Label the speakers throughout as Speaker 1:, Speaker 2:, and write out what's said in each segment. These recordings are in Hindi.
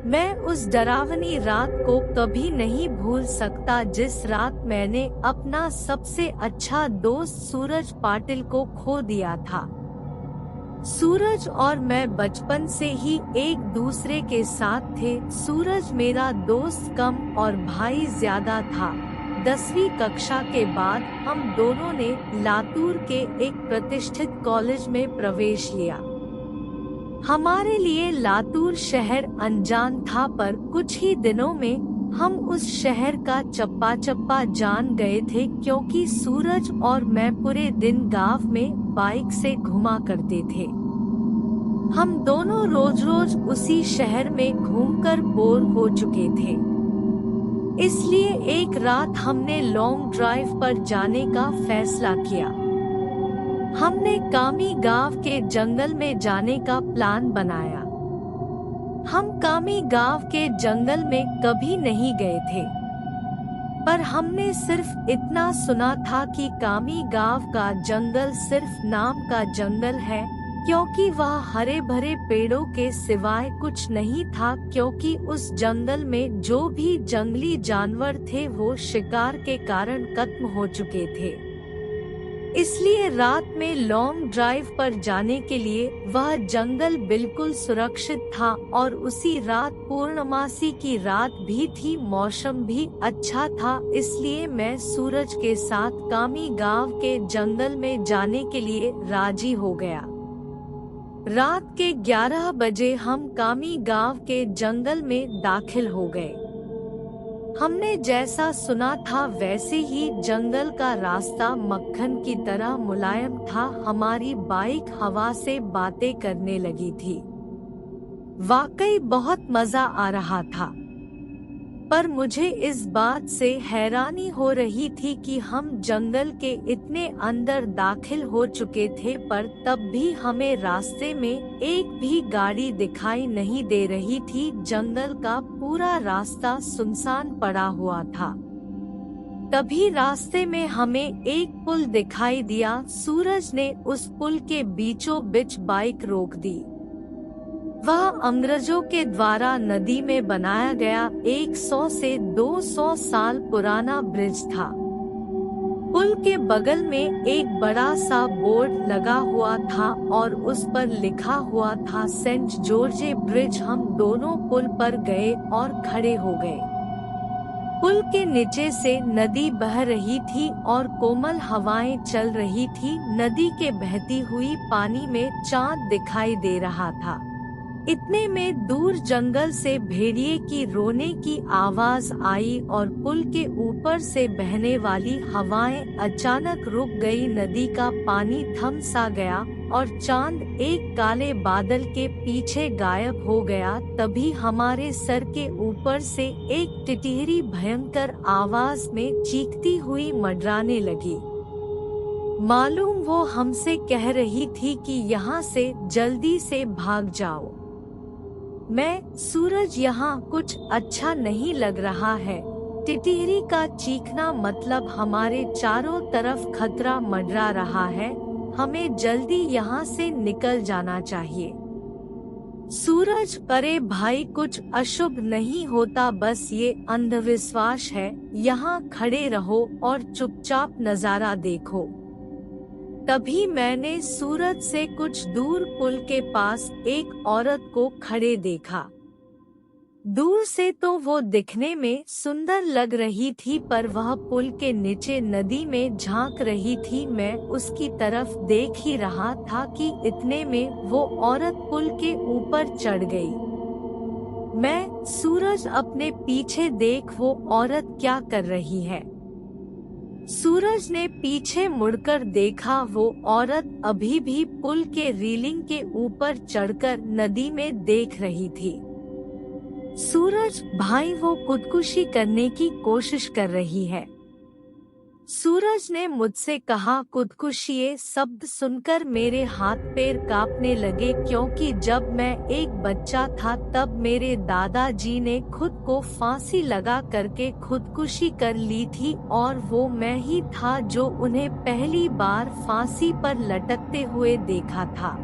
Speaker 1: मैं उस डरावनी रात को कभी नहीं भूल सकता जिस रात मैंने अपना सबसे अच्छा दोस्त सूरज पाटिल को खो दिया था। सूरज और मैं बचपन से ही एक दूसरे के साथ थे। सूरज मेरा दोस्त कम और भाई ज्यादा था। 10वीं कक्षा के बाद हम दोनों ने लातूर के एक प्रतिष्ठित कॉलेज में प्रवेश लिया। हमारे लिए लातूर शहर अनजान था, पर कुछ ही दिनों में हम उस शहर का चप्पा चप्पा जान गए थे, क्योंकि सूरज और मैं पूरे दिन गांव में बाइक से घुमा करते थे। हम दोनों रोज रोज उसी शहर में घूमकर बोर हो चुके थे। इसलिए एक रात हमने लॉन्ग ड्राइव पर जाने का फैसला किया। हमने कामी गांव के जंगल में जाने का प्लान बनाया। हम कामी गांव के जंगल में कभी नहीं गए थे, पर हमने सिर्फ इतना सुना था कि कामी गांव का जंगल सिर्फ नाम का जंगल है, क्योंकि वह हरे भरे पेड़ों के सिवाय कुछ नहीं था, क्योंकि उस जंगल में जो भी जंगली जानवर थे वो शिकार के कारण खत्म हो चुके थे। इसलिए रात में लॉन्ग ड्राइव पर जाने के लिए वह जंगल बिल्कुल सुरक्षित था, और उसी रात पूर्णमासी की रात भी थी। मौसम भी अच्छा था, इसलिए मैं सूरज के साथ कामी गांव के जंगल में जाने के लिए राजी हो गया। रात के 11 बजे हम कामी गांव के जंगल में दाखिल हो गए। हमने जैसा सुना था वैसे ही जंगल का रास्ता मक्खन की तरह मुलायम था। हमारी बाइक हवा से बातें करने लगी थी। वाकई बहुत मजा आ रहा था, पर मुझे इस बात से हैरानी हो रही थी कि हम जंगल के इतने अंदर दाखिल हो चुके थे, पर तब भी हमें रास्ते में एक भी गाड़ी दिखाई नहीं दे रही थी। जंगल का पूरा रास्ता सुनसान पड़ा हुआ था। तभी रास्ते में हमें एक पुल दिखाई दिया। सूरज ने उस पुल के बीचों बीच बाइक रोक दी। वह अंग्रेजों के द्वारा नदी में बनाया गया 100 से 200 साल पुराना ब्रिज था। पुल के बगल में एक बड़ा सा बोर्ड लगा हुआ था और उस पर लिखा हुआ था सेंट जॉर्ज ब्रिज। हम दोनों पुल पर गए और खड़े हो गए। पुल के नीचे से नदी बह रही थी और कोमल हवाएं चल रही थी। नदी के बहती हुई पानी में चांद दिखाई दे रहा था। इतने में दूर जंगल से भेड़िए की रोने की आवाज आई और पुल के ऊपर से बहने वाली हवाएं अचानक रुक गई। नदी का पानी थम सा गया और चांद एक काले बादल के पीछे गायब हो गया। तभी हमारे सर के ऊपर से एक टिटहरी भयंकर आवाज में चीखती हुई मंडराने लगी। मालूम वो हमसे कह रही थी कि यहाँ से जल्दी से भाग जाओ। मैं, सूरज, यहाँ कुछ अच्छा नहीं लग रहा है। टिटहरी का चीखना मतलब हमारे चारों तरफ खतरा मंडरा रहा है। हमें जल्दी यहाँ से निकल जाना चाहिए। सूरज, अरे भाई, कुछ अशुभ नहीं होता, बस ये अंधविश्वास है। यहाँ खड़े रहो और चुपचाप नजारा देखो। तभी मैंने सूरज से कुछ दूर पुल के पास एक औरत को खड़े देखा। दूर से तो वो दिखने में सुंदर लग रही थी, पर वह पुल के नीचे नदी में झांक रही थी। मैं उसकी तरफ देख ही रहा था कि इतने में वो औरत पुल के ऊपर चढ़ गई। मैं, सूरज, अपने पीछे देख, वो औरत क्या कर रही है। सूरज ने पीछे मुड़कर देखा। वो औरत अभी भी पुल के रेलिंग के ऊपर चढ़कर नदी में देख रही थी। सूरज भाई, वो खुदकुशी करने की कोशिश कर रही है। सूरज ने मुझसे कहा। खुदकुशी, ये शब्द सुनकर मेरे हाथ पैर कांपने लगे, क्योंकि जब मैं एक बच्चा था तब मेरे दादाजी ने खुद को फांसी लगा करके खुदकुशी कर ली थी, और वो मैं ही था जो उन्हें पहली बार फांसी पर लटकते हुए देखा था।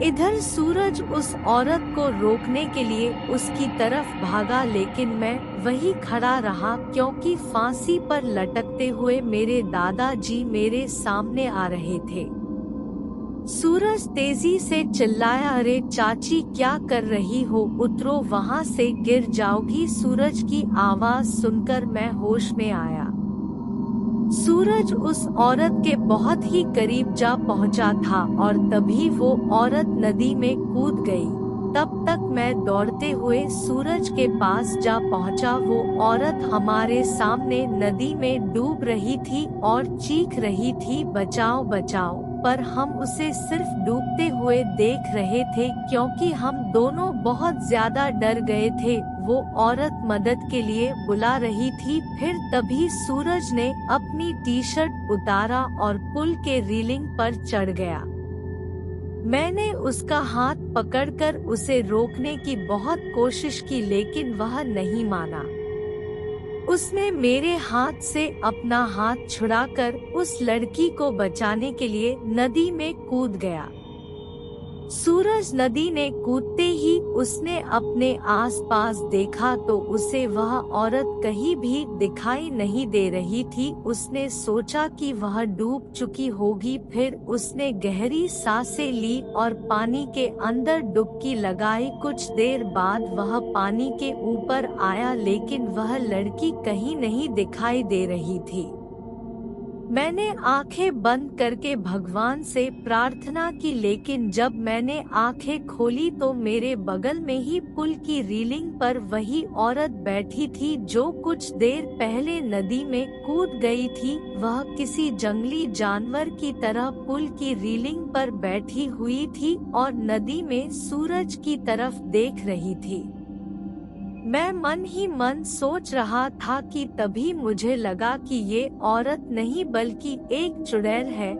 Speaker 1: इधर सूरज उस औरत को रोकने के लिए उसकी तरफ भागा, लेकिन मैं वही खड़ा रहा क्योंकि फांसी पर लटकते हुए मेरे दादाजी मेरे सामने आ रहे थे। सूरज तेजी से चिल्लाया, अरे चाची क्या कर रही हो, उतरो वहां से, गिर जाओगी। सूरज की आवाज सुनकर मैं होश में आया। सूरज उस औरत के बहुत ही करीब जा पहुंचा था और तभी वो औरत नदी में कूद गई। तब तक मैं दौड़ते हुए सूरज के पास जा पहुंचा। वो औरत हमारे सामने नदी में डूब रही थी और चीख रही थी, बचाओ बचाओ, पर हम उसे सिर्फ डूबते हुए देख रहे थे क्योंकि हम दोनों बहुत ज्यादा डर गए थे। वो औरत मदद के लिए बुला रही थी। फिर तभी सूरज ने अपनी टी शर्ट उतारा और पुल के रेलिंग पर चढ़ गया। मैंने उसका हाथ पकड़कर उसे रोकने की बहुत कोशिश की, लेकिन वह नहीं माना। उसने मेरे हाथ से अपना हाथ छुड़ाकर उस लड़की को बचाने के लिए नदी में कूद गया। सूरज नदी ने कूदते ही उसने अपने आसपास देखा तो उसे वह औरत कहीं भी दिखाई नहीं दे रही थी। उसने सोचा कि वह डूब चुकी होगी। फिर उसने गहरी सांसें ली और पानी के अंदर डुबकी लगाई। कुछ देर बाद वह पानी के ऊपर आया, लेकिन वह लड़की कहीं नहीं दिखाई दे रही थी। मैंने आंखें बंद करके भगवान से प्रार्थना की, लेकिन जब मैंने आंखें खोली तो मेरे बगल में ही पुल की रेलिंग पर वही औरत बैठी थी जो कुछ देर पहले नदी में कूद गई थी। वह किसी जंगली जानवर की तरह पुल की रेलिंग पर बैठी हुई थी और नदी में सूरज की तरफ देख रही थी। मैं मन ही मन सोच रहा था कि तभी मुझे लगा कि ये औरत नहीं बल्कि एक चुड़ैल है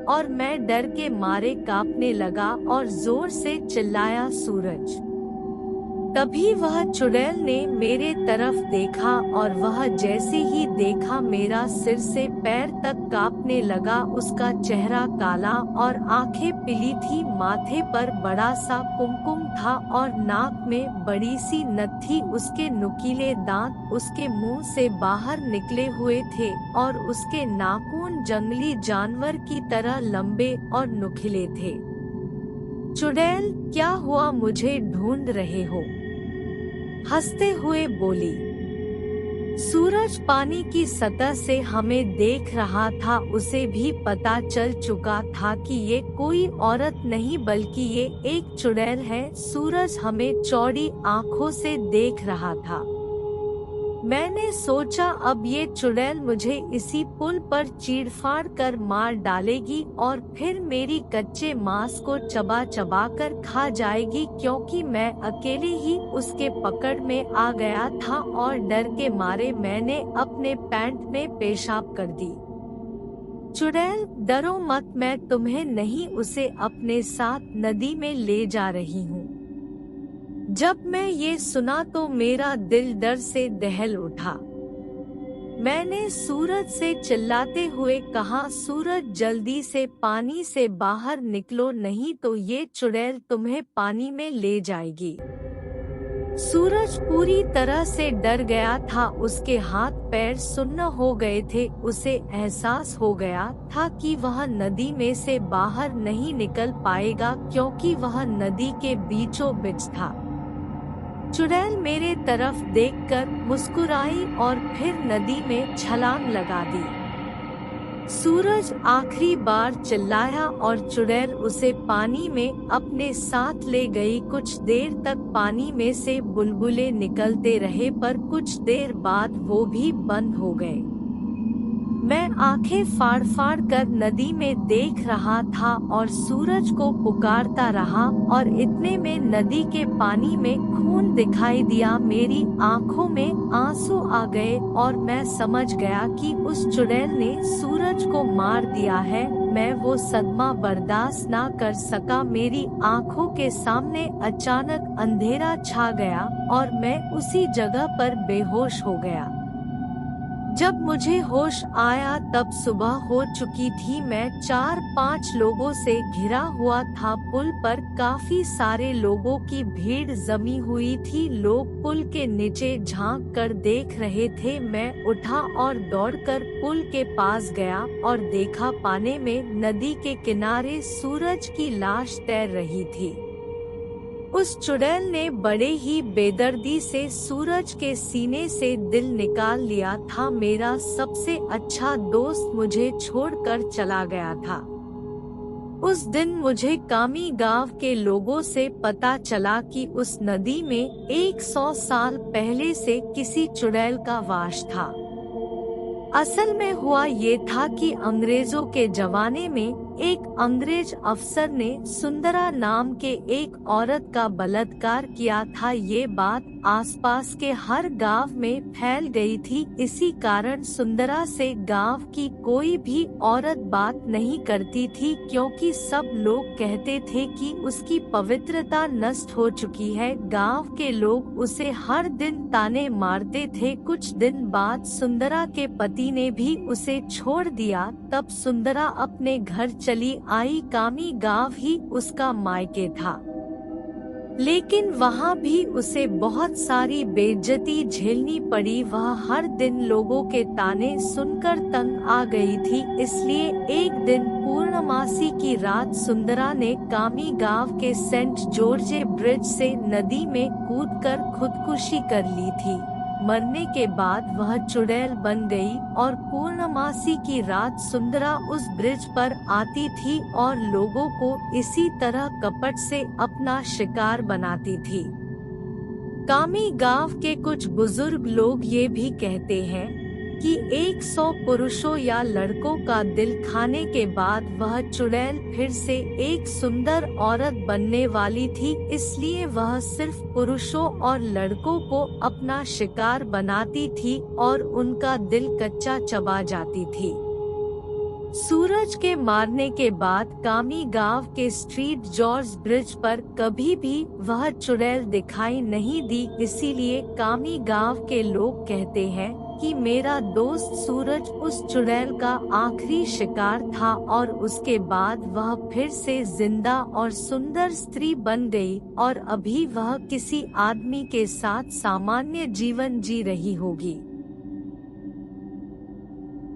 Speaker 1: और मैं डर के मारे कांपने लगा और जोर से चिल्लाया, सूरज। तभी वह चुड़ैल ने मेरे तरफ देखा और वह जैसे ही देखा मेरा सिर से पैर तक कांपने लगा। उसका चेहरा काला और आंखें पीली थी, माथे पर बड़ा सा कुमकुम था और नाक में बड़ी सी नथ थी। उसके नुकीले दांत उसके मुंह से बाहर निकले हुए थे और उसके नाखून जंगली जानवर की तरह लंबे और नुकीले थे। चुड़ैल, क्या हुआ, मुझे ढूंढ रहे हो? हंसते हुए बोली। सूरज पानी की सतह से हमें देख रहा था। उसे भी पता चल चुका था कि ये कोई औरत नहीं बल्कि ये एक चुड़ैल है। सूरज हमें चौड़ी आंखों से देख रहा था। मैंने सोचा अब ये चुड़ैल मुझे इसी पुल पर चीरफाड़ कर मार डालेगी और फिर मेरी कच्चे मांस को चबा चबा कर खा जाएगी, क्योंकि मैं अकेले ही उसके पकड़ में आ गया था और डर के मारे मैंने अपने पैंट में पेशाब कर दी। चुड़ैल, डरो मत, मैं तुम्हें नहीं, उसे अपने साथ नदी में ले जा रही हूँ। जब मैं ये सुना तो मेरा दिल डर से दहल उठा। मैंने सूरज से चिल्लाते हुए कहा, सूरज जल्दी से पानी से बाहर निकलो, नहीं तो ये चुड़ैल तुम्हें पानी में ले जाएगी। सूरज पूरी तरह से डर गया था। उसके हाथ पैर सुन्न हो गए थे। उसे एहसास हो गया था कि वह नदी में से बाहर नहीं निकल पाएगा क्योंकि वह नदी के बीचों बीच था। चुड़ैल मेरे तरफ देखकर मुस्कुराई और फिर नदी में छलांग लगा दी। सूरज आखिरी बार चिल्लाया और चुड़ैल उसे पानी में अपने साथ ले गई। कुछ देर तक पानी में से बुलबुले निकलते रहे, पर कुछ देर बाद वो भी बंद हो गए। मैं आंखें फाड़ फाड़ कर नदी में देख रहा था और सूरज को पुकारता रहा और इतने में नदी के पानी में खून दिखाई दिया। मेरी आंखों में आंसू आ गए और मैं समझ गया कि उस चुड़ैल ने सूरज को मार दिया है। मैं वो सदमा बर्दाश्त ना कर सका। मेरी आंखों के सामने अचानक अंधेरा छा गया और मैं उसी जगह पर बेहोश हो गया। जब मुझे होश आया तब सुबह हो चुकी थी। मैं 4-5 लोगों से घिरा हुआ था। पुल पर काफी सारे लोगों की भीड़ जमी हुई थी। लोग पुल के नीचे झांक कर देख रहे थे। मैं उठा और दौड़कर पुल के पास गया और देखा पानी में नदी के किनारे सूरज की लाश तैर रही थी। उस चुड़ैल ने बड़े ही बेदर्दी से सूरज के सीने से दिल निकाल लिया था। मेरा सबसे अच्छा दोस्त मुझे छोड़कर चला गया था। उस दिन मुझे कामी गांव के लोगों से पता चला कि उस नदी में 100 साल पहले से किसी चुड़ैल का वास था। असल में हुआ ये था कि अंग्रेजों के जमाने में एक अंग्रेज अफसर ने सुंदरा नाम के एक औरत का बलात्कार किया था। ये बात आसपास के हर गांव में फैल गई थी। इसी कारण सुंदरा से गांव की कोई भी औरत बात नहीं करती थी, क्योंकि सब लोग कहते थे कि उसकी पवित्रता नष्ट हो चुकी है। गांव के लोग उसे हर दिन ताने मारते थे। कुछ दिन बाद सुंदरा के पति ने भी उसे छोड़ दिया। तब सुंदरा अपने घर चली आई। कामी गांव ही उसका मायके था, लेकिन वहाँ भी उसे बहुत सारी बेइज्जती झेलनी पड़ी। वह हर दिन लोगों के ताने सुनकर तंग आ गई थी। इसलिए एक दिन पूर्णमासी की रात सुंदरा ने कामी गांव के सेंट जॉर्ज ब्रिज से नदी में कूदकर खुदकुशी कर ली थी। मरने के बाद वह चुड़ैल बन गई और पूर्णमासी की रात सुंदरा उस ब्रिज पर आती थी और लोगों को इसी तरह कपट से अपना शिकार बनाती थी। कामी गांव के कुछ बुजुर्ग लोग ये भी कहते हैं कि 100 पुरुषों या लड़कों का दिल खाने के बाद वह चुड़ैल फिर से एक सुंदर औरत बनने वाली थी। इसलिए वह सिर्फ पुरुषों और लड़कों को अपना शिकार बनाती थी और उनका दिल कच्चा चबा जाती थी। सूरज के मारने के बाद कामी गांव के स्ट्रीट जॉर्ज ब्रिज पर कभी भी वह चुड़ैल दिखाई नहीं दी। इसीलिए कामी गांव के लोग कहते हैं कि मेरा दोस्त सूरज उस चुड़ैल का आखिरी शिकार था और उसके बाद वह फिर से जिंदा और सुंदर स्त्री बन गई और अभी वह किसी आदमी के साथ सामान्य जीवन जी रही होगी।